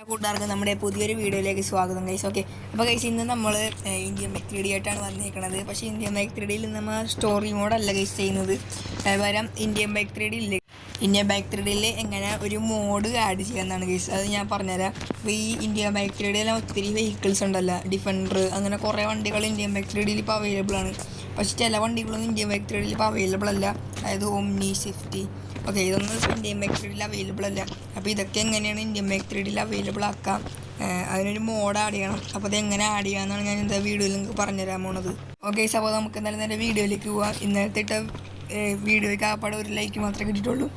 കൂട്ടുകാർക്ക് നമ്മുടെ പുതിയൊരു വീഡിയോയിലേക്ക് സ്വാഗതം ഗൈസ്. ഓക്കെ, അപ്പോൾ ഗൈസ് ഇന്ന് നമ്മൾ ഇന്ത്യൻ ബൈക്ക് 3D ആയിട്ടാണ് വന്നിരിക്കുന്നത്. പക്ഷേ ഇന്ത്യൻ ബൈക്ക് 3Dയിൽ നമ്മൾ സ്റ്റോറി മോഡല്ല ഗൈസ് ചെയ്യുന്നത്. പകരം ഇന്ത്യൻ ബൈക്ക് 3D ഇല്ലേ, ഇന്ത്യൻ ബൈക്ക് 3Dയിൽ എങ്ങനെ ഒരു മോഡ് ആഡ് ചെയ്യാമെന്നാണ് ഗൈസ്. അത് ഞാൻ പറഞ്ഞുതരാം. അപ്പോൾ ഈ ഇന്ത്യൻ ബൈക്ക് 3Dയിലെല്ലാം ഒത്തിരി വെഹിക്കിൾസ് ഉണ്ടല്ലോ, ഡിഫൻഡർ അങ്ങനെ കുറേ വണ്ടികൾ ഇന്ത്യൻ ബൈക്ക് 3Dയിൽ ഇപ്പോൾ അവൈലബിൾ ആണ്. പക്ഷേ ചില വണ്ടികളൊന്നും ഇന്ത്യൻ ബൈക്ക് 3Dയിൽ ഇപ്പോൾ അവൈലബിൾ അല്ല. അതായത് ഓംനി, സ്വിഫ്റ്റ്, ഓക്കെ, ഇതൊന്നും ഇന്ത്യൻ ബൈക്ക് 3Dയിൽ അവൈലബിൾ അല്ല. അപ്പോൾ ഇതൊക്കെ എങ്ങനെയാണ് ഇന്ത്യൻ ബൈക്ക് 3Dയിൽ അവൈലബിൾ ആക്കാം, അതിനൊരു മോഡ് ആഡ് ചെയ്യണം. അപ്പോൾ അതെങ്ങനെ ആഡ് ചെയ്യാമെന്നാണ് ഞാൻ ഇന്നത്തെ വീഡിയോയിൽ നിങ്ങൾക്ക് പറഞ്ഞുതരാൻ പോണത്. ഓക്കെ, അപ്പോൾ നമുക്ക് എന്തായാലും നേരെ വീഡിയോയിലേക്ക് പോവാം. ഇന്നത്തെ ഇട്ട വീഡിയോയ്ക്ക് ആപ്പാടെ ഒരു ലൈക്ക് മാത്രമേ കിട്ടിയിട്ടുള്ളൂ.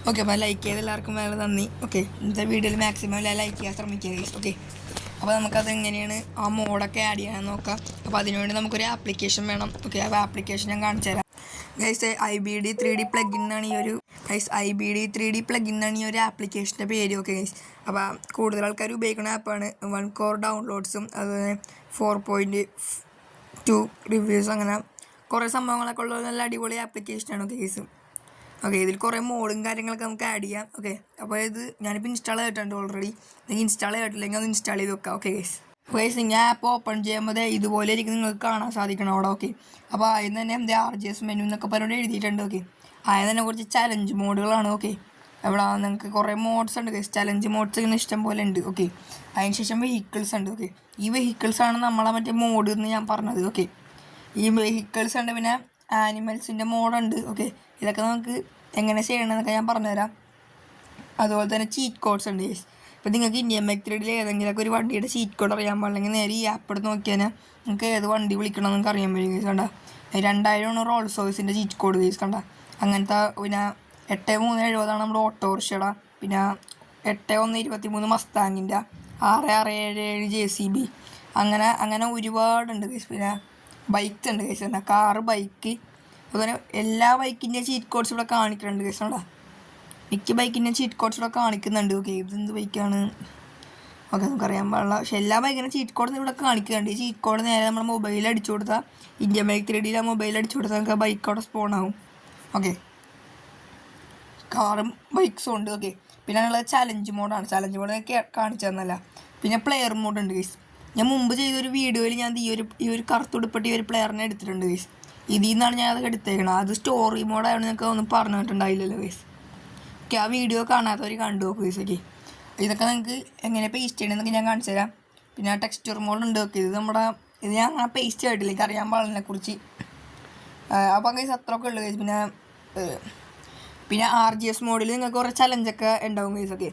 ഓക്കെ, അപ്പോൾ ലൈക്ക് ചെയ്ത് എല്ലാവർക്കും വളരെ നന്ദി. ഓക്കെ, ഇന്നത്തെ വീഡിയോയിൽ മാക്സിമം ലൈക്ക് ചെയ്യാൻ ശ്രമിക്കുക ഗൈസ്. ഓക്കെ, അപ്പോൾ നമുക്കത് എങ്ങനെയാണ് ആ മോഡൊക്കെ ആഡ് ചെയ്യാൻ നോക്കാം. അപ്പോൾ അതിനുവേണ്ടി നമുക്കൊരു ആപ്ലിക്കേഷൻ വേണം. ഓക്കെ, അപ്പോൾ ആപ്ലിക്കേഷൻ ഞാൻ കാണിച്ചു തരാം ഗൈസ്. IBD 3D പ്ലഗിൻ എന്നാണ് IBD 3D പ്ലഗിൻ എന്നാണ് ഈ ഒരു ആപ്ലിക്കേഷൻ്റെ പേര്. ഓക്കെ ഗൈസ്, അപ്പോൾ കൂടുതൽ ആൾക്കാർ ഉപയോഗിക്കുന്ന ആപ്പാണ്. 1 crore ഡൗൺലോഡ്സും അതുപോലെ 4.2 റിവ്യൂസ്, അങ്ങനെ കുറേ സംഭവങ്ങളൊക്കെ ഉള്ള നല്ല അടിപൊളി ആപ്ലിക്കേഷനാണ്. ഓക്കെ ഗൈസ്, ഓക്കെ, ഇതിൽ കുറേ മോഡും കാര്യങ്ങളൊക്കെ നമുക്ക് ആഡ് ചെയ്യാം. ഓക്കെ, അപ്പോൾ ഇത് ഞാനിപ്പോൾ ഇൻസ്റ്റാൾ ചെയ്തിട്ടുണ്ട് ഓൾറെഡി. നിങ്ങൾക്ക് ഇൻസ്റ്റാൾ ചെയ്തിട്ടില്ലെങ്കിൽ അത് ഇൻസ്റ്റാൾ ചെയ്ത് വെക്കാം. ഓക്കെ ഗൈസ്, ഗൈസ് നിങ്ങൾ ആപ്പ് ഓപ്പൺ ചെയ്യുമ്പോൾ ഇതുപോലെ ഇരിക്കും നിങ്ങൾക്ക് കാണാൻ സാധിക്കണം അവിടെ. ഓക്കെ, അപ്പോൾ അതിന് തന്നെ RGS മെനു എന്നൊക്കെ പറഞ്ഞുകൊണ്ട് എഴുതിയിട്ടുണ്ട്. ഓക്കെ, അതിന് തന്നെ കുറച്ച് ചലഞ്ച് മോഡുകളാണ്. ഓക്കെ, അവിടെ നിങ്ങൾക്ക് കുറേ മോഡ്സ് ഉണ്ട് ഗൈസ്. ചലഞ്ച് മോഡ്സ് ഇങ്ങനെ ഇഷ്ടം പോലെ ഉണ്ട്. ഓക്കെ, അതിന് ശേഷം വെഹിക്കിൾസ് ഉണ്ട്. ഓക്കെ, ഈ വെഹിക്കിൾസാണ് നമ്മളെ മറ്റേ മോഡ് എന്ന് ഞാൻ പറഞ്ഞത്. ഓക്കെ, ഈ വെഹിക്കിൾസ് ഉണ്ട്, പിന്നെ ആനിമൽസിൻ്റെ മോഡുണ്ട്. ഓക്കെ, ഇതൊക്കെ നമുക്ക് എങ്ങനെ ചെയ്യണമെന്നൊക്കെ ഞാൻ പറഞ്ഞുതരാം. അതുപോലെ തന്നെ ചീറ്റ് കോഡ്സ് ഉണ്ട് ഗൈസ്. ഇപ്പോൾ നിങ്ങൾക്ക് ഇന്ത്യൻ ബൈക്ക് 3Dയിൽ ഏതെങ്കിലുമൊക്കെ ഒരു വണ്ടിയുടെ ചീറ്റ് കോഡ് അറിയാൻ പാടില്ലെങ്കിൽ നേരെ ഈ ആപ്പ് എടുത്ത് നോക്കിയാൽ നിങ്ങൾക്ക് ഏത് വണ്ടി വിളിക്കണം എന്നൊക്കെ അറിയാൻ പറ്റും ഗൈസ്. കണ്ട 2000 റോൾസ് റോയ്സിൻ്റെ ചീറ്റ് കോഡ് ഗൈസ്. കണ്ട അങ്ങനത്തെ, പിന്നെ 8370 നമ്മുടെ ഓട്ടോറിക്ഷയുടെ, പിന്നെ 8123 മസ്താങ്ങിൻ്റെ, 6677 JCB, അങ്ങനെ ഒരുപാടുണ്ട് ഗൈസ്. പിന്നെ ബൈക്സ് ഉണ്ട് ഗൈസ്. കണ്ട കാറ്, ബൈക്ക്, അതുപോലെ എല്ലാ ബൈക്കിൻ്റെ ചീറ്റ് കോഡ്സ് ഇവിടെ കാണിക്കുന്നുണ്ട് ഗൈസ്. കണ്ട മിക്ക ബൈക്കിൻ്റെ ചീറ്റ് കോഡ്സ് ഇവിടെ കാണിക്കുന്നുണ്ട്. ഓക്കെ, ഇതെന്ത് ബൈക്കാണ് ഓക്കെ നമുക്കറിയാൻ പാടില്ല, പക്ഷേ എല്ലാ ബൈക്കിൻ്റെ ചീറ്റ് കോഡ് ഇവിടെ കാണിക്കുന്നുണ്ട്. ഈ ചീറ്റ് കോഡ് നേരെ നമ്മൾ മൊബൈലിൽ അടിച്ചു കൊടുത്താൽ, ഇന്ത്യൻ ബൈക്ക് 3Dയിൽ ആ മൊബൈലിൽ അടിച്ചു കൊടുത്താൽ നമുക്ക് ബൈക്ക് അവിടെ സ്പോൺ ആവും. ഓക്കെ, കാറും ബൈക്സും ഉണ്ട്. ഓക്കെ, പിന്നെ ഉള്ളത് ചലഞ്ച് മോഡാണ്. ചലഞ്ച് മോഡ് കാണിച്ചു തന്നല്ല. പിന്നെ പ്ലെയർ മോഡ് ഉണ്ട് ഗൈസ്. ഞാൻ മുമ്പ് ചെയ്തൊരു വീഡിയോയിൽ ഞാൻ ഈ ഒരു കറുത്തുടുപ്പെട്ടി ഒരു പ്ലെയറിനെ എടുത്തിട്ടുണ്ട് ഗൈസ്. ഇതിൽ നിന്നാണ് ഞാൻ അത് എടുത്തേക്കണം. അത് സ്റ്റോറി മോഡായതുകൊണ്ട് നിങ്ങൾക്ക് ഒന്നും പറഞ്ഞു തന്നിട്ടുണ്ടായില്ലല്ലോ ഗൈസ്. ഓക്കെ, ആ വീഡിയോ കാണാത്തവർ കണ്ടു നോക്കും ഗൈസ്. ഓക്കെ, ഇതൊക്കെ നിങ്ങൾക്ക് എങ്ങനെ പേസ്റ്റ് ചെയ്യണമെന്നൊക്കെ ഞാൻ കാണിച്ചു തരാം. പിന്നെ ടെക്സ്ചർ മോഡ് ഉണ്ട്. ഓക്കെ, ഇത് ഞാൻ അങ്ങനെ പേസ്റ്റ് ചെയ്തിട്ടില്ല, എനിക്ക് അറിയാൻ പാടിനെ കുറിച്ച്. അപ്പോൾ ഗൈസ് അത്രയൊക്കെ ഉള്ളു ഗൈസ്. പിന്നെ RGS മോഡിൽ നിങ്ങൾക്ക് കുറേ ചലഞ്ചൊക്കെ ഉണ്ടാവും ഗൈസ്. ഓക്കെ,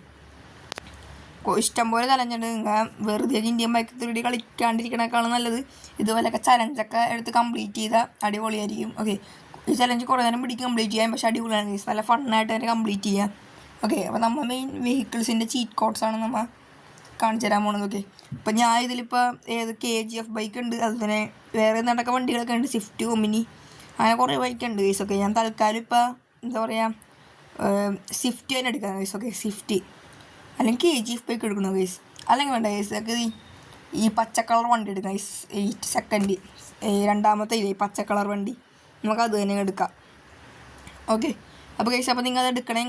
ഇഷ്ടംപോലെ ചലഞ്ചുണ്ട്. നിങ്ങൾ വെറുതെ ഇന്ത്യൻ ബൈക്ക് 3D കളിക്കാണ്ടിരിക്കണേക്കാളും നല്ലത് ഇതുപോലെയൊക്കെ ചലഞ്ചൊക്കെ എടുത്ത് കംപ്ലീറ്റ് ചെയ്താൽ അടിപൊളിയായിരിക്കും. ഓക്കെ, ഈ ചലഞ്ച് കുറേ നേരം പിടിച്ച് കംപ്ലീറ്റ് ചെയ്യാം, പക്ഷേ അടിപൊളിയാണ് ഗൈസ്. നല്ല ഫണ്ണായിട്ട് തന്നെ കംപ്ലീറ്റ് ചെയ്യാം. ഓക്കെ, അപ്പോൾ നമ്മൾ മെയിൻ വെഹിക്കിൾസിൻ്റെ ചീറ്റ് കോഡ്സാണ് നമ്മൾ കാണിച്ചു തരാൻ പോണത്. ഓക്കെ, അപ്പോൾ ഞാൻ ഇതിലിപ്പോൾ KGF ബൈക്ക് ഉണ്ട്, അതുപോലെ വേറെ എന്തൊക്കെ വണ്ടികളൊക്കെ ഉണ്ട്, സ്വിഫ്റ്റ്, ഒമിനി, അങ്ങനെ കുറേ ബൈക്ക് ഉണ്ട് ഗൈസ്. ഓക്കെ, ഞാൻ തൽക്കാലം ഇപ്പോൾ എന്താ പറയുക, സ്വിഫ്റ്റ് തന്നെ എടുക്കാം ഗൈസ്. ഓക്കെ, സ്വിഫ്റ്റ് അല്ലെങ്കിൽ KGF ബൈക്ക് എടുക്കണം ഗൈസ്. അല്ലെങ്കിൽ വേണ്ട ഗൈസ്, ഒക്കെ ഈ പച്ച കളർ വണ്ടി എടുക്കാം ഗൈസ്. 8 സെക്കൻഡ് രണ്ടാമത്തെ ഈ പച്ച കളർ വണ്ടി നമുക്ക് അത് തന്നെ എടുക്കാം. ഓക്കെ, അപ്പോൾ ഗൈസ്, അപ്പോൾ നിങ്ങൾ അത് എടുക്കണേ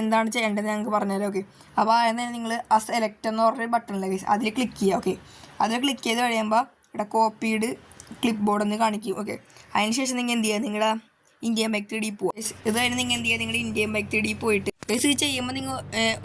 എന്താണ് ചെയ്യേണ്ടത് ഞങ്ങൾക്ക് പറഞ്ഞുതരാം. ഓക്കെ, അപ്പോൾ അതിന് നിങ്ങൾ ആ സെലക്ട് എന്ന് പറഞ്ഞൊരു ബട്ടണില്ല ഗൈസ്, അതിൽ ക്ലിക്ക് ചെയ്യുക. ഓക്കെ, അതിൽ ക്ലിക്ക് ചെയ്ത് കഴിയുമ്പോൾ ഇവിടെ കോപ്പീഡ് ക്ലിപ്പ് ബോർഡ് എന്ന് കാണിക്കും. ഓക്കെ, അതിന് ശേഷം നിങ്ങൾ എന്ത് ചെയ്യുക, നിങ്ങളുടെ ഇന്ത്യൻ ബൈക്ക് 3D പോവുക. ഇത് കഴിഞ്ഞ് നിങ്ങൾ എന്ത് ചെയ്യുക, നിങ്ങളുടെ ഇന്ത്യൻ ബൈക്ക് 3D പോയിട്ട് ഗൈസ് ഇത് ചെയ്യുമ്പോൾ നിങ്ങൾ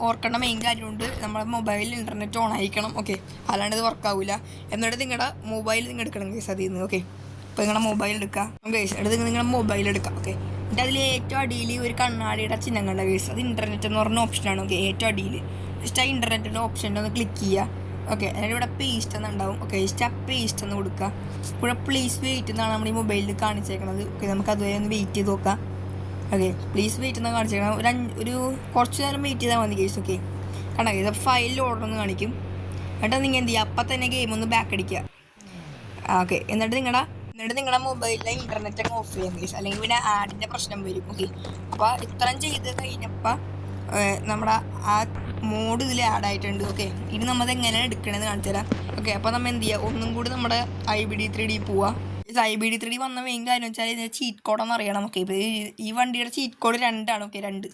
ഓർക്കേണ്ട മെയിൻ കാര്യമുണ്ട്, നമ്മുടെ മൊബൈലിൽ ഇൻ്റർനെറ്റ് ഓൺ ആയിരിക്കണം. ഓക്കെ, അല്ലാണ്ട് ഇത് വർക്കാവില്ല. എന്നിട്ട് നിങ്ങളുടെ മൊബൈൽ നിങ്ങൾ എടുക്കണം ഗൈസ് അതിൽ നിന്ന്. ഓക്കെ, ഇപ്പോൾ നിങ്ങളുടെ മൊബൈൽ എടുക്കുക ഗൈസ്. എടുത്ത് നിങ്ങളുടെ മൊബൈൽ എടുക്കാം. ഓക്കെ, എന്നിട്ട് അതിൽ ഏറ്റവും അടിയിൽ ഒരു കണ്ണാടിയുടെ ചിഹ്നം കണ്ട ഗൈസ്, അത് ഇൻ്റർനെറ്റ് എന്ന് പറഞ്ഞ ഓപ്ഷനാണ്. ഓക്കെ, ഏറ്റവും അടിയിൽ ജസ്റ്റ് ആ ഇൻ്റർനെറ്റിൻ്റെ ഓപ്ഷൻ്റെ ഒന്ന് ക്ലിക്ക് ചെയ്യുക. ഓക്കെ, എന്നിട്ട് ഇവിടെ പേസ്റ്റ് എന്നുണ്ടാവും. ഓക്കെ, ജസ്റ്റ് ആ പേസ്റ്റ് എന്ന് കൊടുക്കുക. ഇവിടെ പ്ലീസ് വെയിറ്റ് എന്നാണ് നമ്മുടെ ഈ മൊബൈലിൽ കാണിച്ചേക്കുന്നത്. ഓക്കെ, നമുക്ക് അതുവരെ ഒന്ന് വെയിറ്റ് ചെയ്ത് നോക്കാം. ഓക്കെ, പ്ലീസ് വെയിറ്റ് എന്നാണ് കാണിച്ചേക്കണം. ഒരു കുറച്ച് നേരം വെയിറ്റ് ചെയ്താൽ മതി ഗൈസ്. ഓക്കെ, കണ്ടാ ഇത് ഫയലിൽ ഓർഡർ ഒന്ന് കാണിക്കും. എന്നിട്ട് നിങ്ങൾ എന്ത് ചെയ്യുക, അപ്പം തന്നെ ഗെയിം ഒന്ന് ബാക്ക് അടിക്കുക. ഓക്കെ, എന്നിട്ട് നിങ്ങളുടെ മൊബൈലിലെ ഇൻ്റർനെറ്റ് ഒക്കെ ഓഫ് ചെയ്യാം ഗൈസ്, അല്ലെങ്കിൽ പിന്നെ ആഡിൻ്റെ പ്രശ്നം വരും. ഓക്കെ, അപ്പോൾ ഇത്രയും ചെയ്ത് കഴിഞ്ഞപ്പോൾ നമ്മുടെ ആ മോഡ് ഇതിൽ ആഡ് ആയിട്ടുണ്ട്. ഓക്കെ, ഇനി നമ്മൾ എങ്ങനെയാണ് എടുക്കണമെന്ന് കാണിച്ചു തരാം. ഓക്കെ, അപ്പോൾ നമ്മൾ എന്ത് ചെയ്യുക, ഒന്നും കൂടി നമ്മുടെ IBD 3D പോവുക. IBD 3D വന്ന മെയിൻ കാര്യം വെച്ചാൽ ഇതിൻ്റെ ചീറ്റ് കോഡൊന്നും അറിയണം. ഓക്കെ, ഇപ്പോൾ ഈ വണ്ടിയുടെ ചീറ്റ് കോഡ് 2 ആണ്. ഓക്കെ, 2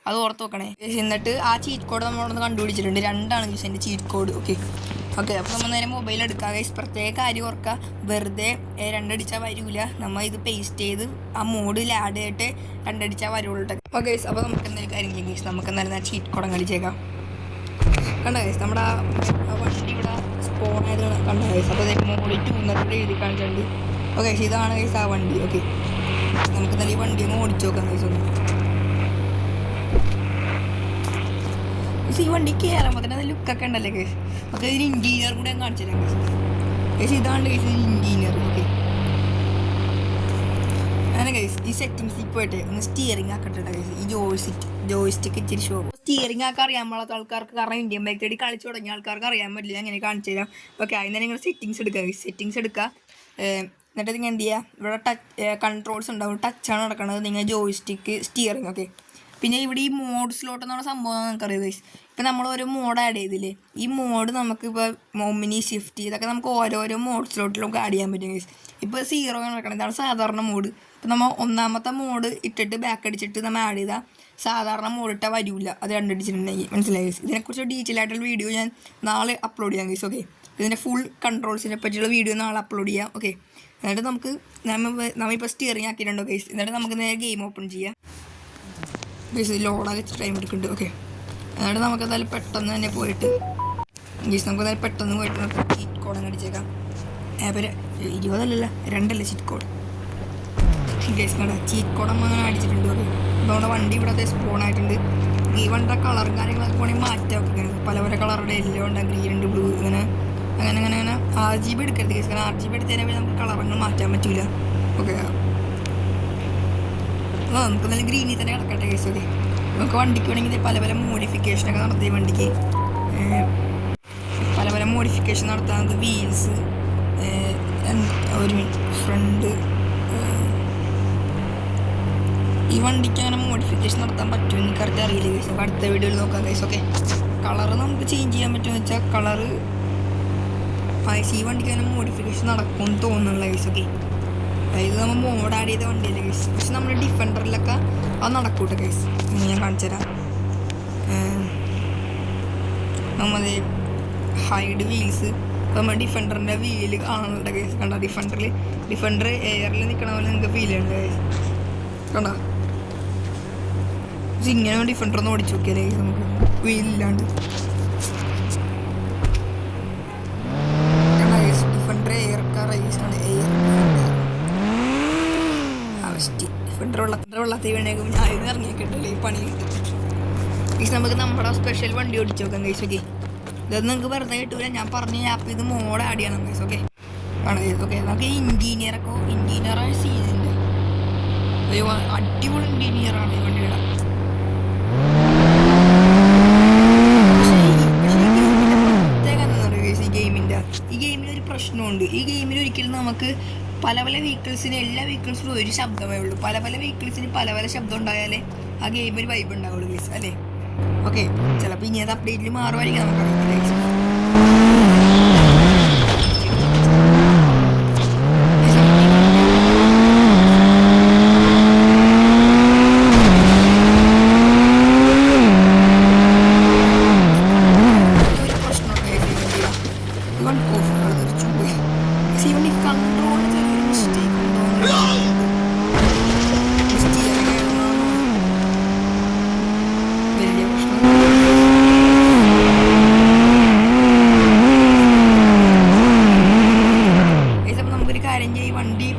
അത് ഓർത്ത് നോക്കണേ. എന്നിട്ട് ആ ചീറ്റ് കോഡ് നമ്മളൊന്ന് കണ്ടുപിടിച്ചിട്ടുണ്ട്. 2 ഗൈസ് എൻ്റെ ചീറ്റ് കോഡ്. ഓക്കെ അപ്പോൾ നമ്മൾ നേരെ മൊബൈൽ എടുക്കുക ഗൈസ്. പ്രത്യേക കാര്യം ഓർക്കുക, വെറുതെ 2 അടിച്ചാൽ വരില്ല. നമ്മൾ ഇത് പേസ്റ്റ് ചെയ്ത് ആ മോഡിൽ ആഡ് ചെയ്തിട്ട് 2 അടിച്ചാൽ വരുള്ളൂ. ഓക്കെ ഗൈസ്, അപ്പോൾ നമുക്ക് എന്തെങ്കിലും കാര്യം ചെയ്യും ഗൈസ്. നമുക്ക് എന്തായാലും ചീറ്റ് കോഡ് കളിച്ചേക്കാം. കണ്ട ഗൈസ്, നമ്മുടെ ആ വണ്ടി ഇവിടെ സ്പോൺ ആയത് കണ്ട ഗൈസ്. അപ്പോൾ മോഡിൽ 2 എഴുതി കാണിച്ചിട്ടുണ്ട്. ഓക്കെ ഇതാണ് ഗൈസ് ആ വണ്ടി. ഓക്കെ നമുക്ക് നല്ല ഈ വണ്ടി ഒന്ന് ഓടിച്ചു നോക്കാം ഗൈസ്. ഒന്ന് ഈ വണ്ടി കയറുമ്പോൾ തന്നെ ലുക്കൊക്കെ ഉണ്ടല്ലേ കേസ്. ഓക്കെ ഇതിന് ഇൻറ്റീരിയർ കൂടെ ഞാൻ കാണിച്ചു തരാം കേസ്. ഇതാണ് കേസ് ഇൻറ്റീരിയർ. ഓക്കെ അങ്ങനെ കേസ് ഈ സെറ്റിങ്സിൽ പോയിട്ട് ഒന്ന് സ്റ്റിയറിംഗ് ആക്കട്ടെ കേസ്. ഈ ജോയിസ്റ്റിക്ക് ഇച്ചിരി ഷോ സ്റ്റിയറിംഗ് ആക്കാൻ അറിയാൻ പാടാത്ത ആൾക്കാർക്ക്, കാരണം ഇന്ത്യൻ ബൈക്ക് തേടി കളിച്ചു തുടങ്ങിയ ആൾക്കാർക്ക് അറിയാൻ പറ്റില്ല. അങ്ങനെ കാണിച്ചു തരാം. ഓക്കെ അതിന് നിങ്ങൾ സെറ്റിങ്സ് എടുക്കുക കേസ്. സെറ്റിങ്സ് എടുക്കുക. എന്നിട്ട് നിങ്ങൾ എന്ത് ചെയ്യുക, ഇവിടെ കൺട്രോൾസ് ഉണ്ടാവും. ടച്ചാണ് നടക്കുന്നത്. നിങ്ങൾ ജോയിസ്റ്റിക്ക് സ്റ്റിയറിംഗ്. ഓക്കെ പിന്നെ ഇവിടെ ഈ മോഡ് സ്ലോട്ട് എന്നുള്ള സംഭവം നമുക്കറിയാം ഗൈസ്. ഇപ്പം നമ്മൾ ഓരോ മോഡ് ആഡ് ചെയ്തില്ലേ, ഈ മോഡ് നമുക്കിപ്പോൾ ഒമിനി ഷിഫ്റ്റ് ഇതൊക്കെ നമുക്ക് ഓരോരോ മോഡ് സ്ലോട്ടിലൊക്കെ ആഡ് ചെയ്യാൻ പറ്റും ഗൈസ്. ഇപ്പോൾ 0 നടക്കണം, ഇതാണ് സാധാരണ മോഡ്. ഇപ്പം നമ്മൾ 1ാമത്തെ മോഡ് ഇട്ടിട്ട് ബാക്ക് അടിച്ചിട്ട് നമ്മൾ ആഡ് ചെയ്താൽ സാധാരണ മോഡ് ഇട്ടാൽ വരില്ല. അത് 2 അടിച്ചിട്ടുണ്ടെങ്കിൽ മനസ്സിലായി ഗൈസ്. ഇതിനെക്കുറിച്ച് ഡീറ്റെയിൽ ആയിട്ടുള്ള വീഡിയോ ഞാൻ നാളെ അപ്ലോഡ് ചെയ്യാം ഗൈസ്. ഓക്കെ ഇതിൻ്റെ ഫുൾ കൺട്രോൾസിനെ പറ്റിയുള്ള വീഡിയോ നാളെ അപ്ലോഡ് ചെയ്യാം. ഓക്കെ എന്നിട്ട് നമുക്ക് നമ്മളിപ്പോൾ സ്റ്റിയറിംഗ് ആക്കിയിട്ടുണ്ടോ ഗൈസ്. എന്നിട്ട് നമുക്ക് നേരെ ഗെയിം ഓപ്പൺ ചെയ്യാം ഗൈസ്. ലോഡാകെ ടൈം എടുക്കുന്നുണ്ട്. ഓക്കെ എന്നിട്ട് നമുക്ക് എന്തായാലും പെട്ടെന്ന് തന്നെ പോയിട്ട് ഗൈസ് നമുക്ക് എന്തായാലും പെട്ടെന്ന് പോയിട്ട് നമുക്ക് ചീറ്റ് കോഡ് അങ്ങ് അടിച്ചേക്കാം. 20 അല്ലല്ലോ 2 ചീറ്റ് കോഡ് ഗൈസ്. കണ്ട ചീറ്റ് കോഡ് നമ്മൾ അങ്ങനെ അടിച്ചിട്ടുണ്ട്. ഓക്കെ അപ്പോൾ നമ്മുടെ വണ്ടി ഇവിടെ സ്പോൺ ആയിട്ടുണ്ട്. ഈ വണ്ടിയുടെ കളറും കാര്യങ്ങളൊക്കെ വേണമെങ്കിൽ മാറ്റാം. ഒക്കെ പല പല കളറുടെ യെല്ലോ ഉണ്ട്, ഗ്രീൻ ഉണ്ട്, ബ്ലൂ, അങ്ങനെ അങ്ങനെ അങ്ങനെ അങ്ങനെ RGB എടുക്കരുത് ഗൈസ്. കാരണം RGB എടുത്തതിനെ നമുക്ക് കളറൊന്നും മാറ്റാൻ പറ്റില്ല. ഓക്കെ നമുക്ക് നല്ല ഗ്രീനിൽ തന്നെ കിടക്കട്ടെ കേസ്. ഓക്കെ നമുക്ക് വണ്ടിക്ക് വേണമെങ്കിൽ പല പല മോഡിഫിക്കേഷനൊക്കെ നടത്തി വണ്ടിക്ക് പല പല മോഡിഫിക്കേഷൻ നടത്താൻ. നമുക്ക് വീൽസ്, ഒരു ഫ്രണ്ട്, ഈ വണ്ടിക്ക് അങ്ങനെ മോഡിഫിക്കേഷൻ നടത്താൻ പറ്റുമോ എനിക്ക് കറക്റ്റ് അറിയില്ല കേസ്. അപ്പോൾ അടുത്ത വീഡിയോയിൽ നോക്കാം കേസ്. ഓക്കെ കളറ് നമുക്ക് ചേഞ്ച് ചെയ്യാൻ പറ്റുമെന്ന് വെച്ചാൽ കളറ് ഈ വണ്ടിക്ക് അങ്ങനെ മോഡിഫിക്കേഷൻ നടക്കുമെന്ന് തോന്നുന്നില്ല കേസ്. ഓക്കെ അതായത് നമ്മൾ മോഡ് ആഡ് ചെയ്ത വണ്ടിയല്ലേ കേസ്. പക്ഷെ നമ്മൾ ഡിഫൻഡറിലൊക്കെ അത് നടക്കൂട്ടെ കേസ്. ഞാൻ കാണിച്ചു തരാം. നമ്മൾ ഹൈഡ് വീൽസ് ഇപ്പോൾ നമ്മൾ ഡിഫൻഡറിൻ്റെ വീല് കാണുന്നുണ്ട് കേസ്. കണ്ടോ ഡിഫൻഡർ എയറിൽ നിൽക്കണ പോലെ നിങ്ങൾക്ക് ഫീൽ ചെയ്യുന്നുണ്ട് കേസ്. കണ്ടോ പക്ഷെ ഇങ്ങനെ ഡിഫൻഡർ ഒന്ന് ഓടിച്ചു നോക്കിയാലേ കേസ് നമുക്ക് വീലില്ലാണ്ട്. കണ്ടോ case defender air car case. Air വെള്ളത്തിൽ വീണേക്കും ഞാൻ ഇത് ഇറങ്ങിക്കിട്ടില്ലേ ഈ പണി ഗൈസ്. നമുക്ക് നമ്മുടെ സ്പെഷ്യൽ വണ്ടി ഓടിച്ചു നോക്കാം ഗൈസ്. ഓക്കെ ഇതൊന്നും നിങ്ങൾക്ക് വെറുതെ കിട്ടൂല. ഞാൻ പറഞ്ഞ ആപ്പ് ഇത് മോഡ് ആഡ് ചെയ്യണം ഗൈസ്. ഓക്കെ ആണ് ഗൈസ്. ഓക്കെ നമുക്ക് ഇൻറ്റീരിയറായ സീനുണ്ട്. അടിപൊളി ഇൻറ്റീരിയറാണ് ഈ വണ്ടിയുടെ. പ്രത്യേകത എന്താ പറയുക ഗൈസ്, ഈ ഗെയിമിന് ഒരു പ്രശ്നമുണ്ട്. ഈ ഗെയിമിൽ ഒരിക്കലും നമുക്ക് പല പല വെഹിക്കിൾസിന് എല്ലാ വെഹിക്കിൾസിനും ഒരു ശബ്ദമേ ഉള്ളൂ. പല പല വെഹിക്കിൾസിന് പല പല ശബ്ദം ഉണ്ടായാലേ ആ ഗെയിമിൽ വൈബ് ഉണ്ടാവുള്ളൂ ഗൈസ് അല്ലേ. ഓക്കെ ചിലപ്പോൾ ഇനി അത് അപ്ഡേറ്റിൽ മാറുമായിരിക്കും, നമുക്കറിയില്ല ഗൈസ്.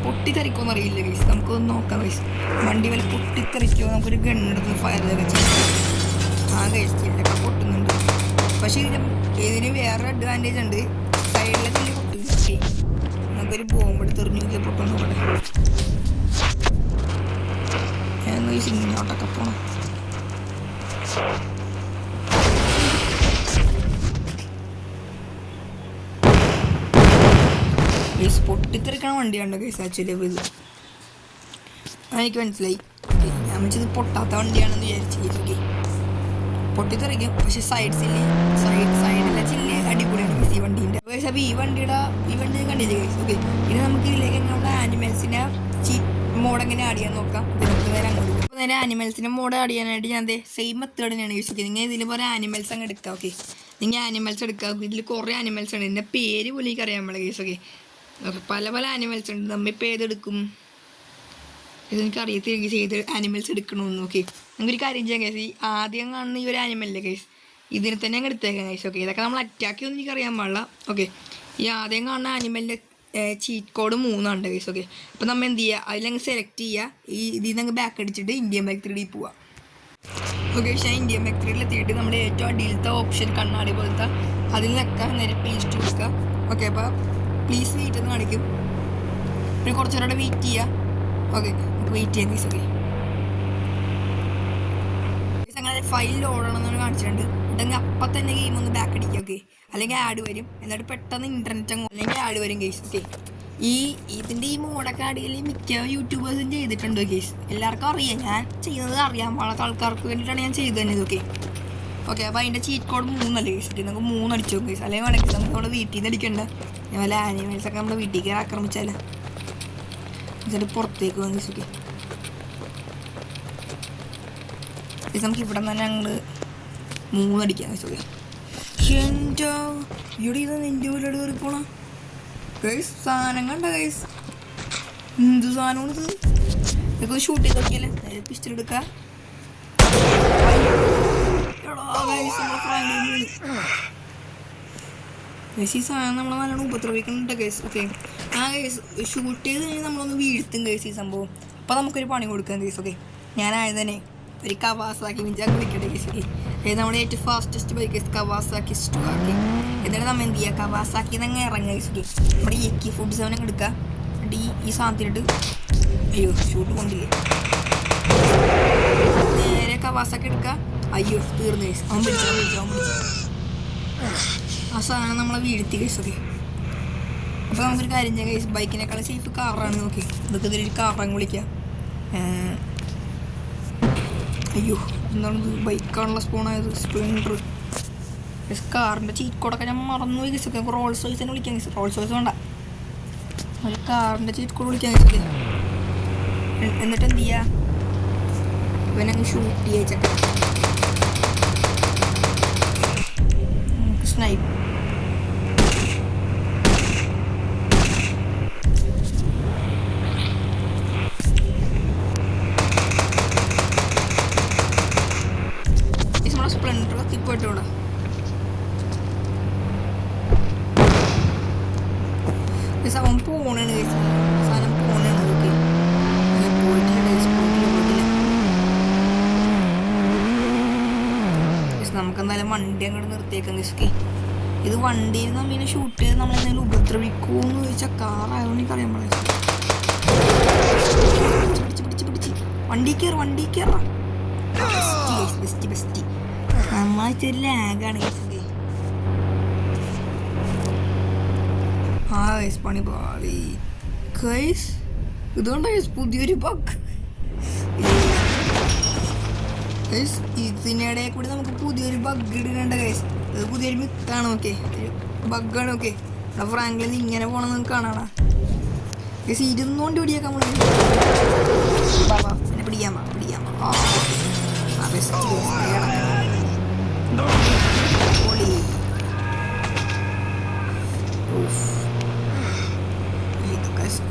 പൊട്ടിത്തെറിക്കുമെന്ന് അറിയില്ല ഗൈസ്. നമുക്കൊന്ന് നോക്കാം ഗൈസ്. വണ്ടി വല്ല പൊട്ടിത്തെറിക്കുമോ, നമുക്കൊരു ഗണ്ണെടുത്ത് ഫയർ ചെയ്തൊക്കെ ചെയ്യാം. ആ ഗൈസ് ചില്ലൊക്കെ പൊട്ടുന്നുണ്ട്. പക്ഷേ ഇതിന് വേറെ അഡ്വാൻറ്റേജ് ഉണ്ട്. സൈഡിലെ ചില്ല പൊട്ടും. ഓക്കെ നമുക്കൊരു ബോംബ് എടുത്ത് എറിഞ്ഞു പൊട്ടുമെന്ന് നോക്കട്ടെ. ഞാൻ ഗൈസ് ഇങ്ങോട്ടൊക്കെ പോകണം. ഗൈസ് പൊട്ടിത്തെറിക്കണ വണ്ടിയുണ്ട് ഗൈസ്. ആക്ച്വലി ഇത് എനിക്ക് മനസ്സിലായി. ഞാൻ വെച്ചത് പൊട്ടാത്ത വണ്ടിയാണെന്ന് വിചാരിച്ചു. ഓക്കെ പൊട്ടിത്തെറിക്കും, പക്ഷെ സൈഡിലെ ചില്ല് അടിപൊളിയാണ് ഗൈസ് ഈ വണ്ടീൻ്റെ. ഗൈസ് അപ്പോൾ ഈ വണ്ടി കണ്ടില്ലേ ഗൈസ്. ഓക്കെ ഇനി നമുക്ക് ഇതിലേക്ക് നമ്മുടെ ആനിമൽസിനെ മോഡ് എങ്ങനെ ആഡ് ചെയ്യാൻ നോക്കാം. നമുക്ക് നേരെ അങ്ങോട്ട് നേരെ ആനിമൽസിൻ്റെ മോഡ് ആഡ് ചെയ്യാനായിട്ട് ഞാൻ സെയിം മെത്തേഡ് തന്നെയാണ് യൂസ് ചെയ്യുന്നത്. നിങ്ങൾ ഇതിൽ പോലെ ആനിമൽസ് അങ്ങ് എടുക്കുക. ഓക്കെ, നിങ്ങൾ ആനിമൽസ് എടുക്കുക. ഇതിൽ കുറേ ആനിമൽസ് ഉണ്ട്. ഇതിൻ്റെ പേര് പോലും എനിക്കറിയാൻ നമ്മളെ കേസ്. ഓക്കെ, പല പല ആനിമൽസ് ഉണ്ട്. നമ്മളിപ്പോൾ ഏതെടുക്കും ഇതെനിക്ക് അറിയത്തില്ലെങ്കിൽ ചെയ്ത് ആനിമൽസ് എടുക്കണമെന്ന്. ഓക്കെ, നമുക്കൊരു കാര്യം ചെയ്യാം കേസ്. ഈ ആദ്യം കാണുന്ന ഈ ഒരു ആനിമലിൻ്റെ കേസ് ഇതിനെ തന്നെ അങ്ങ് എടുത്തേക്കാം കേസ്. ഓക്കെ, ഇതൊക്കെ നമ്മൾ അറ്റാക്ക് ഒന്നും എനിക്കറിയാൻ പാടില്ല. ഓക്കെ, ഈ ആദ്യം കാണുന്ന ആനിമലിൻ്റെ ചീറ്റ് കോഡ് 3 ഉണ്ട് കേസ്. ഓക്കെ, അപ്പോൾ നമ്മൾ എന്ത് ചെയ്യുക, അതിലങ്ങ് സെലക്ട് ചെയ്യുക. ഇതിൽ നിന്ന് അങ്ങ് ബാക്ക് അടിച്ചിട്ട് ഇന്ത്യൻ ബൈക്ക് 3D പോവുക. ഓക്കെ, പക്ഷേ ഇന്ത്യൻ ബൈക്ക് 3D എത്തിയിട്ട് നമ്മുടെ ഏറ്റവും അടിയിലത്തെ ഓപ്ഷൻ കണ്ണാടി പോലത്തെ അതിൽ നിൽക്കുക, നേരെ പേസ്റ്റ് കൊടുക്കുക. ഓക്കെ, അപ്പോൾ പ്ലീസ് വെയിറ്റ് എന്ന് കാണിക്കും. പിന്നെ കുറച്ച് നേരം വെയിറ്റ് ചെയ്യുക. ഓക്കെ, വെയിറ്റ് ചെയ്യാം കേസ്. ഓക്കെ, അങ്ങനെ ഫയൽ ലോഡാണെന്നാണ് കാണിച്ചിട്ടുണ്ട്. ഇതെങ്കിൽ അപ്പം തന്നെ ഗെയിം ഒന്ന് ബാക്ക് അടിക്കുക. ഓക്കെ, അല്ലെങ്കിൽ ആഡ് വരും. എന്നിട്ട് പെട്ടെന്ന് ഇൻ്റർനെറ്റ് അങ്ങ് അല്ലെങ്കിൽ ആഡ് വരും കേസ്. ഓക്കെ, ഇതിൻ്റെ ഈ മോഡൊക്കെ ആഡിയിൽ മിക്ക യൂട്യൂബേഴ്സും ചെയ്തിട്ടുണ്ട് കേസ്. എല്ലാവർക്കും അറിയാം, ഞാൻ ചെയ്യുന്നത് അറിയാൻ പാടാത്ത ആൾക്കാർക്ക് വേണ്ടിയിട്ടാണ് ഞാൻ ചെയ്തു തന്നെ. ഓക്കെ ഓക്കെ, അപ്പോൾ അതിൻ്റെ ചീറ്റ് കോഡ് 3 അല്ലേ കേസ്. നമുക്ക് 3 അടിച്ചു നോക്കും കേസ്. അല്ലെങ്കിൽ വേണമെങ്കിൽ നമുക്ക് നമ്മുടെ വീട്ടിൽ നിന്ന് അടിക്കണ്ട. അതുപോലെ ആനിമൽസൊക്കെ നമ്മുടെ വീട്ടിൽ കയറി ആക്രമിച്ചാൽ എന്നിട്ട് പുറത്തേക്ക് വന്ന് കേസ്. ഓക്കെ, നമുക്ക് ഇവിടെ തന്നെ ഞങ്ങൾ 3 അടിക്കാൻ കേസ്. ഓക്കെ, എൻ്റെ ഇവിടെ ഇത് നിൻ്റെ വീട്ടിലോട്ട് കയറി പോണം ഗൈസ്. സാധനം കണ്ട ഗൈസ്, എന്ത് സാധനമാണ് ഇത്? ഇതൊക്കെ ഷൂട്ട് ചെയ്ത് നോക്കിയല്ലേ. പിസ്റ്റൾ എടുക്കുക. ഈ സാധനം നമ്മളെ നല്ലോണം ഉപദ്രവിക്കുന്നുണ്ട് ഗൈസ്. ഓക്കെ, ആ ഗൈസ് ഷൂട്ട് ചെയ്ത് കഴിഞ്ഞാൽ നമ്മളൊന്ന് വീഴ്ത്തും ഗൈസ് ഈ സംഭവം. അപ്പോൾ നമുക്കൊരു പണി കൊടുക്കാം ഗൈസ്. ഓക്കെ, ഞാനായത് തന്നെ ഒരു കവാസാക്കി മിഞ്ചാക്കി വിളിക്കട്ടെ ഗൈസ്. നമ്മുടെ ഏറ്റവും ഫാസ്റ്റസ്റ്റ് ബൈക്ക് കവാസാക്കി സ്റ്റുവാക്കി. എന്നിട്ട് നമ്മൾ എന്ത് ചെയ്യുക, കവാസാക്കി അങ്ങ് ഇറങ്ങുക ഗൈസ്. നമ്മുടെ AK 47 എടുക്കുക. എന്നിട്ട് ഈ സാധനത്തിലിട്ട് അയ്യോ ഷൂട്ട് കൊണ്ടില്ലേ, നേരെ കവാസാക്കി എടുക്കുക. അയ്യോ തീർന്നു ഗൈസ്. അവൻ പിടിച്ചു. ആ സാധനം നമ്മളെ വീഴ്ത്തി ഗൈസ്. ഓക്കെ, അപ്പോൾ നമുക്കൊരു കാര്യം ചെയ്യാം ഗൈസ്. ബൈക്കിനേക്കാളും സേഫ് കാറാണ്. ഓക്കെ, ഇതൊക്കെ ഇതിലൊരു കാറങ്ങ് വിളിക്കുക. അയ്യോ എന്താണ് ബൈക്കാണുള്ള സ്പൂണായത്, സ്പ്ലെൻഡർ. കാറിൻ്റെ ചീറ്റ് കോഡൊക്കെ ഞാൻ മറന്നുപോയി ഗൈസ്. ഒക്കെ റോൾസ് റോയ്സ് തന്നെ വിളിക്കാൻ ഗൈസ്. റോൾസ് റോയ്സ് വേണ്ട, ഒരു കാറിൻ്റെ ചീറ്റ് കോഡ് വിളിക്കാൻ ഗൈസ്. എന്നിട്ട് എന്ത് ചെയ്യുക, ഇവനങ്ങ് ഷൂട്ട് ചെയ്യിച്ചൊക്കെ സ്നൈപ്പ്. സ്പ്ലെൻഡർ കത്തിപ്പോയിട്ടോടെ അവൻ പോണാണ് കഴിച്ച സാധനം പോണാണ്. ഓക്കെ, പോയിട്ടില്ല നമുക്ക് എന്തായാലും വണ്ടി അങ്ങോട്ട് നിർത്തിയേക്കാം ഗൈസ്. ഇത് വണ്ടിയിൽ നിന്ന് നമ്മളിനെ ഷൂട്ട് ചെയ്ത് നമ്മളെന്തെങ്കിലും ഉപദ്രവിക്കുമെന്ന് ചോദിച്ചാൽ കാറായതുകൊണ്ട് എനിക്ക് അറിയാൻ പാടില്ല. പിടിച്ച് വണ്ടി കയറാം. ബെസ്റ്റ് നന്നായിട്ടൊരു ലാഗാണ് ഗൈസ്. ആ ഗൈസ് പണി പാളി ഗൈസ്. ഇതുകൊണ്ട് ഗൈസ് പുതിയൊരു ബഗ് ഗൈസ്. ഇതിനിടയിൽ കൂടി നമുക്ക് പുതിയൊരു ബഗ് ഇടുന്നുണ്ട് ഗൈസ്. ഇത് പുതിയൊരു മിത്താണ്. ഓക്കെ, ഒരു ബഗ്ഗാണ്. ഓക്കെ, നമ്മുടെ ഫ്രാങ്ക്ലിൻ ഇങ്ങനെ പോകണം നമുക്ക് കാണാണോ ഗൈസ്. ഇരുന്നോണ്ട് പിടിയാക്കാം നമ്മൾ. പിന്നെ പിടിക്കാൻ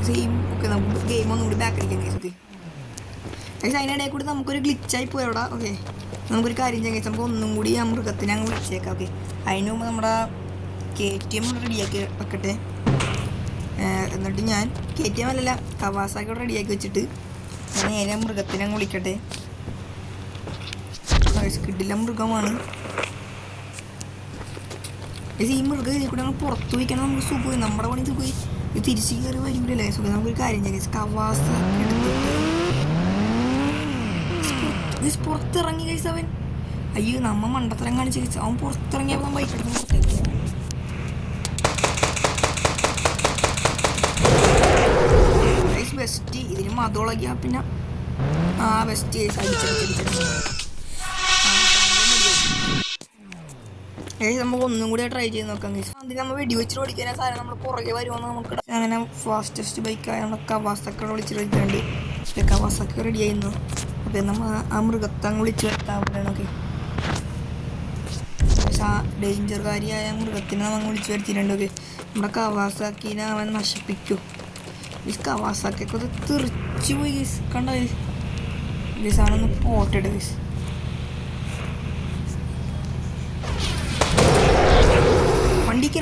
സെയിം. ഓക്കെ, നമുക്ക് ഗെയിം ഒന്നും കൂടി ബാക്ക് അടിക്കാം ഗൈസ്. ഓക്കെ ഗൈസ്, അതിനിടയിൽ കൂടി നമുക്കൊരു ഗ്ലിച്ചായി പോയവിടെ. ഓക്കെ, നമുക്കൊരു കാര്യം ചെയ്യാം ഗൈസ്. നമുക്ക് ഒന്നും കൂടി ആ മൃഗത്തിനെ അങ്ങ് വിളിച്ചേക്കാം. ഓക്കെ, അതിന് മുമ്പ് നമ്മുടെ KTM റെഡിയാക്കി വെക്കട്ടെ. എന്നിട്ട് ഞാൻ KTM അല്ലല്ല കവാസാക്കി റെഡിയാക്കി വെച്ചിട്ട് നേരെ മൃഗത്തിനെ അങ്ങ് വിളിക്കട്ടെ. കിട്ടില്ല മൃഗമാണ്. ഈ മൃഗം ഇതിൽ കൂടെ നമ്മൾ പുറത്ത് വയ്ക്കണം. നമുക്ക് സുഖമായി നമ്മുടെ പണി സുഖമായി. ഇത് തിരിച്ച് കയറി വരില്ലല്ലേ സുഖം. നമുക്കൊരു കാര്യം ചെയ്യാം, കവാസാക്കി എടുത്തിട്ട് പുറത്തിറങ്ങി കഴിച്ച അവൻ. അയ്യോ നമ്മ മണ്ടത്തരം കാണിച്ച് കഴിച്ച അവൻ പുറത്തിറങ്ങിയപ്പോൾ ബൈക്ക് എടുത്ത് പുറത്തേക്ക്. ബെസ്റ്റ് ഇതിന് മതമുളകിയാ പിന്നെ ബെസ്റ്റ് നമുക്ക് ഒന്നും കൂടി ട്രൈ ചെയ്ത് നോക്കാം. അതിന് നമ്മൾ വെടിവെച്ചിട്ട് ഓടിക്കാൻ സാധനം നമ്മൾ പുറകെ വരുമെന്ന് നമുക്ക് അങ്ങനെ ഫാസ്റ്റസ്റ്റ് ബൈക്കായ നമ്മൾ കവാസാക്കി വിളിച്ചിട്ട് വയ്ക്കാണ്ട് കവാസാക്കി റെഡി ആയിരുന്നു. ഓക്കെ, നമ്മൾ ആ മൃഗത്തെ അങ്ങ് വിളിച്ച് വരുത്താവുന്നതാണ്. ഓക്കെ, ഡേഞ്ചർകാരിയായ മൃഗത്തിനെ നമ്മൾ വിളിച്ച് വരുത്തിയിട്ടുണ്ട്. ഓക്കെ, നമ്മുടെ കവാസാക്കിനെ അവൻ നശിപ്പിക്കും. ഈ കവാസാക്കിയൊക്കെ അത് തെറിച്ച് പോയി ഗീസ്. കണ്ടോ ഗീസ്? അവനൊന്ന് പോട്ടെട് ഗീസ്.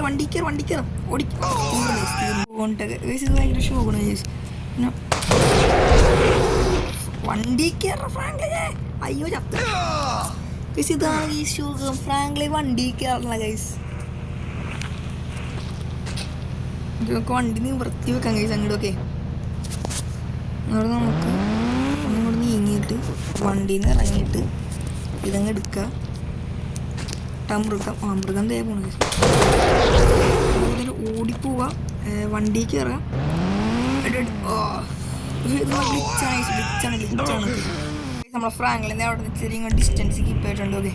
വണ്ടിക്കറ ഓടിക്കോട്ടെ ഗീസ്. ഇത് ഭയങ്കര ഷോക്കാണ് ഗീസ്. പിന്നെ വണ്ടി കയറ ഫ്രാങ്ക്ലിനെ. അയ്യോ ചത്ത് ഗൈസ്. ഇതാണ് ഈ ഷോകം. ഫ്രാങ്ക്ലി വണ്ടി കയറല ഗൈസ്. ഇതൊക്കെ വണ്ടി നിവർത്തി വെക്കാം ഗൈസ് അങ്ങോട്ട്. ഓക്കെ, അവിടെ നമുക്ക് ഒന്നും കൂടെ നീങ്ങിയിട്ട് വണ്ടിയിൽ നിന്ന് ഇറങ്ങിയിട്ട് ഇതങ്ങ് എടുക്കുക. മൃഗം തേ പോണ ഗൈസ്. ഓടിപ്പോവുക, വണ്ടി കയറുക. നമ്മളെ ഫ്രാങ്ക്ലിൻ്റെ അവിടെ നിന്ന് ചെറിയ ഡിസ്റ്റൻസ് കീപ്പ് ആയിട്ടുണ്ട്. ഓക്കെ,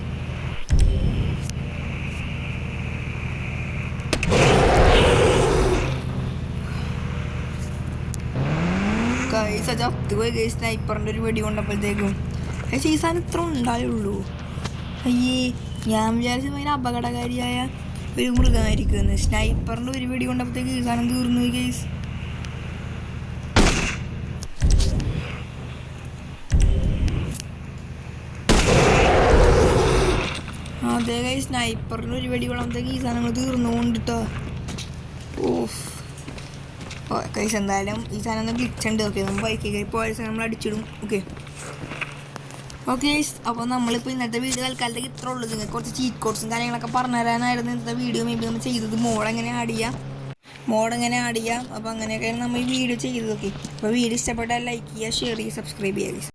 ചത്ത് പോയി ഗൈസ്. സ്നൈപ്പറിൻ്റെ ഒരു വെടി കൊണ്ടപ്പോഴത്തേക്കും ഈ സാധനം ഇത്ര ഉണ്ടായുള്ളൂ. അയ്യേ, ഞാൻ വിചാരിച്ച ഭയങ്കര അപകടകാരിയായ ഒരു മൃഗമായിരിക്കുമെന്ന്. സ്നൈപ്പറിൻ്റെ ഒരു വെടി കൊണ്ടപ്പോഴത്തേക്ക് ഈ സാധനം തീർന്നു ഗൈസ്. അതേ ഗൈസ്, സ്നൈപ്പറിന് ഒരു വെടി കൊള്ളുമ്പോഴത്തേക്ക് ഈ സാധനങ്ങൾ തീർന്നുകൊണ്ടിട്ടോ. ഓഫ് ഗൈസ്, എന്തായാലും ഈ സാധനം ഒന്ന് ഗ്ലിച്ചുണ്ട്. ഓക്കെ, നമ്മൾ ബൈക്കിൽ പോയ സാധനം നമ്മൾ അടിച്ചിടും. ഓക്കെ ഗൈസ്, അപ്പോൾ നമ്മളിപ്പോൾ ഇന്നത്തെ വീഡിയോ തൽക്കാലത്തേക്ക് ഇത്ര ഉള്ളൂ. നിങ്ങൾക്ക് കുറച്ച് ചീറ്റ് കോഡ്സും കാര്യങ്ങളൊക്കെ പറഞ്ഞു തരാനായിരുന്നു ഇന്നത്തെ വീഡിയോ. മേ ബി നമ്മൾ ചെയ്തത് മോഡ് എങ്ങനെ ആഡ് ചെയ്യാം. അപ്പോൾ അങ്ങനെയൊക്കെയാണ് നമ്മൾ ഈ വീഡിയോ ചെയ്തത്. ഓക്കെ, അപ്പോൾ വീഡിയോ ഇഷ്ടപ്പെട്ടാൽ ലൈക്ക് ചെയ്യുക, ഷെയർ ചെയ്യുക, സബ്സ്ക്രൈബ് ചെയ്യുക.